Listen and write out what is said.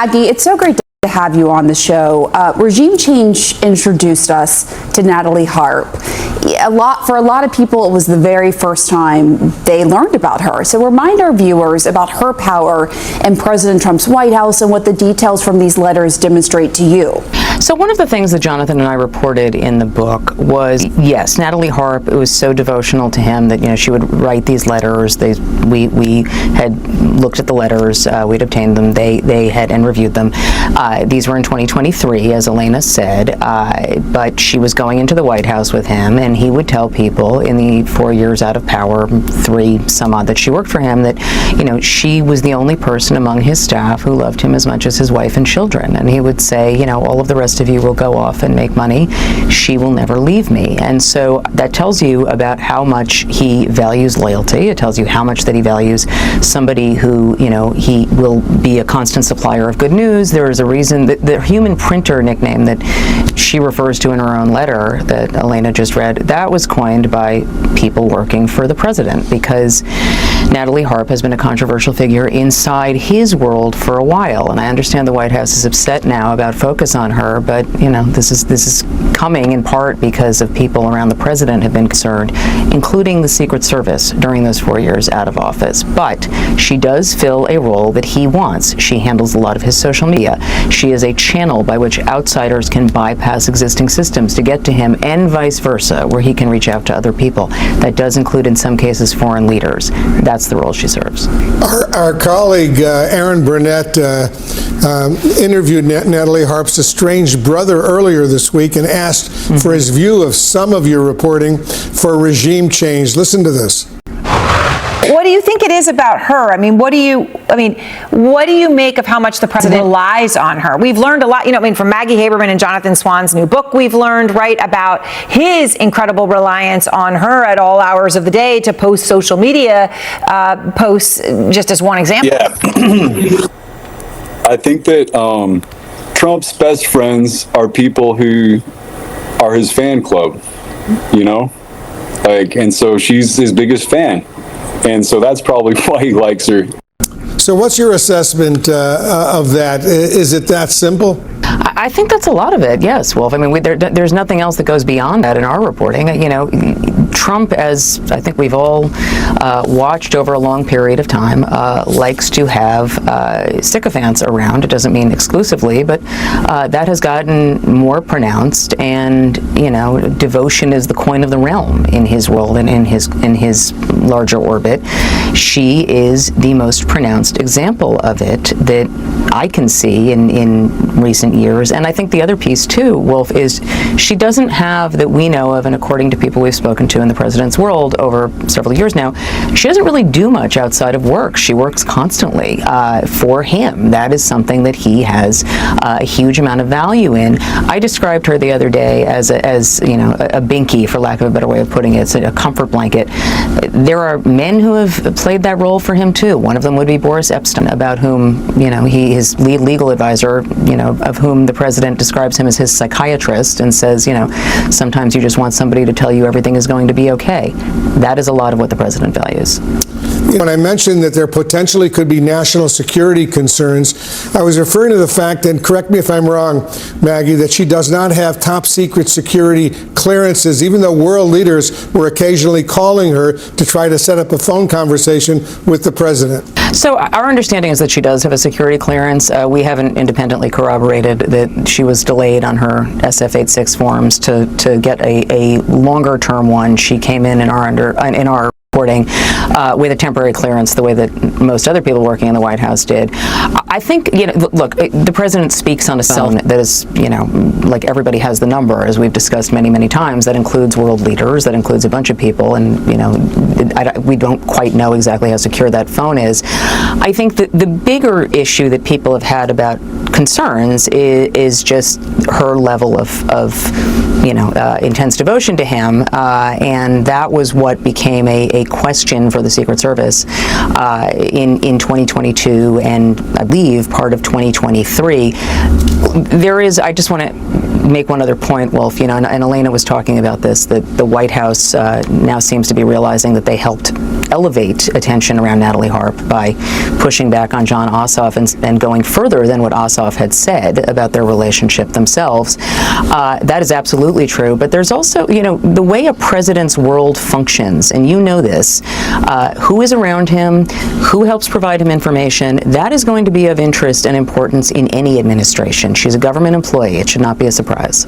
Maggie, it's so great to have you on the show. Regime change introduced us to Natalie Harp. For a lot of people, it was the very first time they learned about her. So remind our viewers about her power in President Trump's White House and what the details from these letters demonstrate to you. So one of the things that Jonathan and I reported in the book was, yes, Natalie Harp, it was so devotional to him that, she would write these letters. We had looked at the letters, we'd obtained them, they had and reviewed them. These were in 2023, as Elena said, but she was going into the White House with him, and he would tell people in the 4 years out of power, 3 some odd that she worked for him, that, she was the only person among his staff who loved him as much as his wife and children. And he would say, all of the rest of you will go off and make money. She will never leave me. And so that tells you about how much he values loyalty. It tells you how much that he values somebody who, he will be a constant supplier of good news. There is a reason that the human printer nickname that she refers to in her own letter that Elena just read, that was coined by people working for the president, because Natalie Harp has been a controversial figure inside his world for a while. And I understand the White House is upset now about focus on her, but this is coming in part because of people around the president have been concerned, including the Secret Service during those 4 years out of office. But she does fill a role that he wants. She handles a lot of his social media. She is a channel by which outsiders can bypass existing systems to get to him, and vice versa, where he can reach out to other people. That does include, in some cases, foreign leaders. That's the role she serves. Our colleague, Aaron Burnett, interviewed Natalie Harp's estranged brother earlier this week and asked for his view of some of your reporting for regime change. Listen to this. What do you think it is about her? What do you make of how much the president relies on her? We've learned a lot, from Maggie Haberman and Jonathan Swan's new book, we've learned, about his incredible reliance on her at all hours of the day to post social media posts, just as one example. Yeah. I think that Trump's best friends are people who are his fan club, and so she's his biggest fan. And so that's probably why he likes her. So what's your assessment of that? Is it that simple? I think that's a lot of it, yes, Wolf. There's nothing else that goes beyond that in our reporting. Trump, as I think we've all watched over a long period of time, likes to have sycophants around. It doesn't mean exclusively, but that has gotten more pronounced, and devotion is the coin of the realm in his world and in his larger orbit. She is the most pronounced example of it that I can see in recent years. And I think the other piece too, Wolf, is she doesn't have, that we know of, and according to people we've spoken to in the president's world over several years now, she doesn't really do much outside of work. She works constantly for him. That is something that he has a huge amount of value in. I described her the other day as a Binkie, for lack of a better way of putting it. It's a comfort blanket. There are men who have played that role for him too. One of them would be Boris Epstein, about whom his lead legal advisor, of whom the president describes him as his psychiatrist, and says, sometimes you just want somebody to tell you everything is going to be okay. That is a lot of what the president values. When I mentioned that there potentially could be national security concerns, I was referring to the fact, and correct me if I'm wrong, Maggie, that she does not have top secret security clearances, even though world leaders were occasionally calling her to try to set up a phone conversation with the president. So our understanding is that she does have a security clearance. We haven't independently corroborated that she was delayed on her SF-86 forms to get a longer term one. She came in our reporting with a temporary clearance, the way that most other people working in the White House did. I think, look, the president speaks on a cell phone that is, like everybody has the number, as we've discussed many, many times. That includes world leaders, that includes a bunch of people, and, we don't quite know exactly how secure that phone is. I think that the bigger issue that people have had about concerns is just her level of intense devotion to him, and that was what became a question for the Secret Service in 2022 and I believe part of 2023. I just want to make one other point, Wolf, and Elena was talking about this, that the White House now seems to be realizing that they helped elevate attention around Natalie Harp by pushing back on John Ossoff and going further than what Ossoff had said about their relationship themselves. That is absolutely true, but there's also, the way a president's world functions, and this, who is around him, who helps provide him information, that is going to be of interest and importance in any administration. She's a government employee. It should not be a surprise.